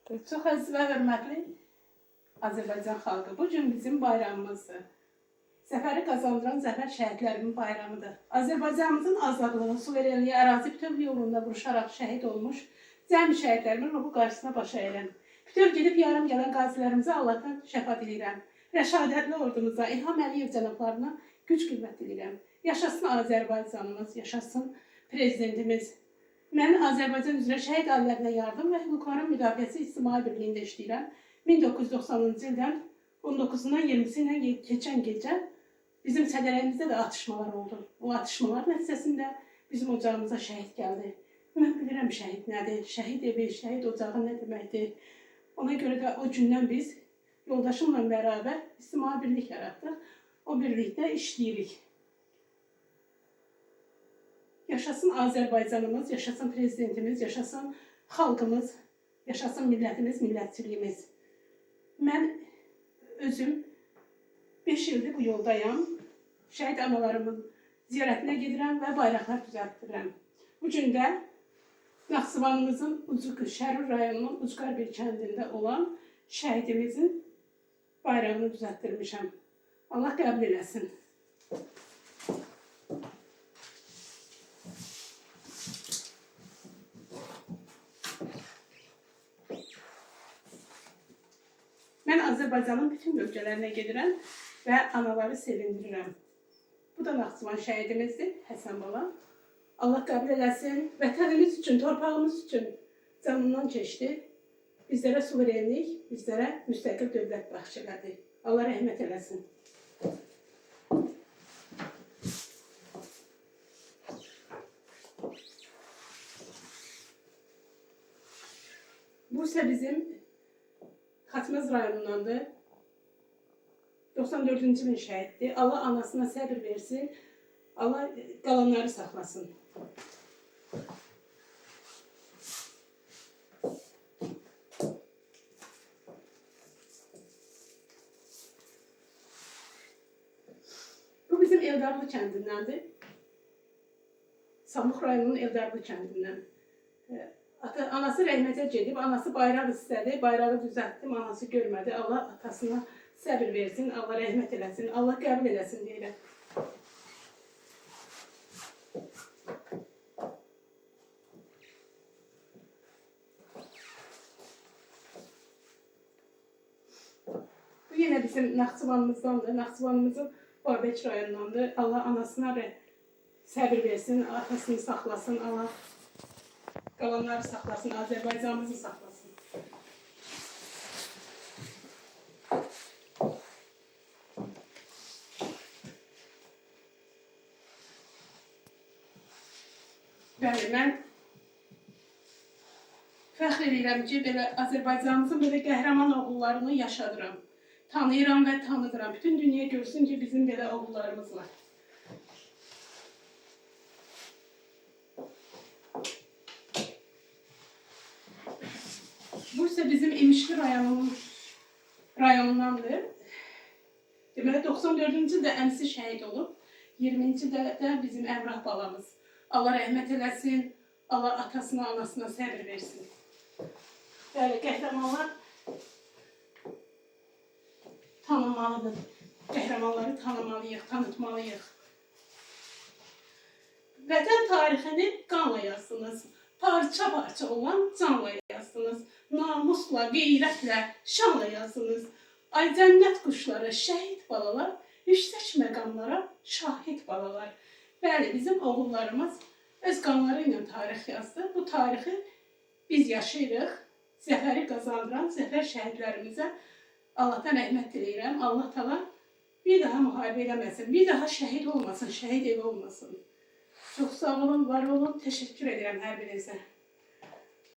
Çox əziz və hörmətli Azərbaycan xalqı, bu gün bizim bayramımızdır. Zəfəri qazandıran zəfər şəhidlərimin bayramıdır. Azərbaycanımızın azadlığı, suverenliyi, ərazi bütöv yolunda vuruşaraq şəhid olmuş cəmi şəhidlərimin ruhu qarşısına baş əyirəm. Bütöv gedib yarım gələn qazilərimizə Allahdan şəfa diləyirəm. Rəşadətli ordumuza, İlham Əliyev cənablarına güc qüvvət diləyirəm. Yaşasın Azərbaycanımız, yaşasın prezidentimiz. Mən Azərbaycan üzrə şəhid ailələrinə yardım və hüquqların müdafiəsi İctimai Birliyində işləyirəm. 1990-cı ildən 19-dan 20-si ilə keçən gecə bizim sədərəyimizdə də atışmalar oldu. O atışmalar nəticəsində bizim ocağımıza şəhid gəldi. Mən bilirəm şəhid nədir, şəhid evi, şəhid ocağı nə deməkdir. Ona görə də o gündən biz yoldaşımla bərabər İctimai Birlik yaratdıq. O birlikdə işləyirik. Yaşasın Azərbaycanımız, yaşasın prezidentimiz, yaşasın xalqımız, yaşasın millətimiz, millətçiliyimiz. Mən özüm 5 ildir bu yoldayam. Şəhid analarımın ziyarətinə gedirəm və bayraqlar düzəltdirəm. Bu gün də Naxçıvanımızın Şərur rayonunun Ucqar bir kəndində olan şəhidimizin bayrağını düzəltdirmişəm. Allah qəbul eləsin. Mən Azərbaycanın bütün bölgələrinə gedirəm və anaları sevindirirəm. Bu da Naxçıvan şəhidimizdir, Həsən bala. Allah qəbul eləsin. Vətənimiz üçün, torpağımız üçün canından keçdi. Bizlərə suverenlik, bizlərə müstəqil dövlət bəxş elədi. Allah rəhmət eləsin. Bu isə bizim Xatmaz rayonundandır. 94-cü ilin şəhiddir. Allah anasına səbir versin. Allah qalanları saxlasın. Bu bizim Eldarlı kəndindəndir. Samux rayonunun Eldarlı kəndindən. Anası rəhmətə gedib, anası bayraq istədi, bayrağı düzəltdim, anası görmədi. Allah atasına səbir versin, Allah rəhmət eləsin, Allah qəbul eləsin deyirəm. Bu yenə bizim Naxçıvanımızdandır, Naxçıvanımızın Babək rayonundandır. Allah anasına səbir versin, atasını saxlasın, Allah qalanları saxlasın, Azərbaycanımızı saxlasın. Bəli, mən fəxr edirəm ki, belə Azərbaycanımızın belə qəhrəman oğullarını yaşadıram. Tanıyıram və tanıdıram. Bütün dünya görsün ki, bizim belə oğullarımız var. Bu ise bizim İmişli rayonundandır. Deməli 94-cü ildə əmsi şəhid olub. 20-ci ildə bizim Əmrah balamız. Allah rəhmət eləsin, Allah atasına, anasına səbir versin. Bəli, qəhrəmanlar tanınmalıdır. Qəhrəmanları tanımalıyıq, tanıtmalıyıq. Vətən tarixini qanla yazsınız. Parça-parça olan canla yazsınız. Namusla, qeyrətlə, şanla yazsınız. Ay cənnət quşları, şəhid balalar, yüksək məqamlara şahid balalar. Bəli, bizim oğullarımız öz qanları ilə tarix yazdı. Bu tarixi biz yaşayırıq. Zəfəri qazandıran zəfər şəhidlərimizə Allahdan rəhmət diləyirəm. Allah təala bir daha müharibə eləməsin, bir daha şəhid olmasın, şəhid evi olmasın. Çox sağ olun, var olun. Təşəkkür edirəm hər birinizə.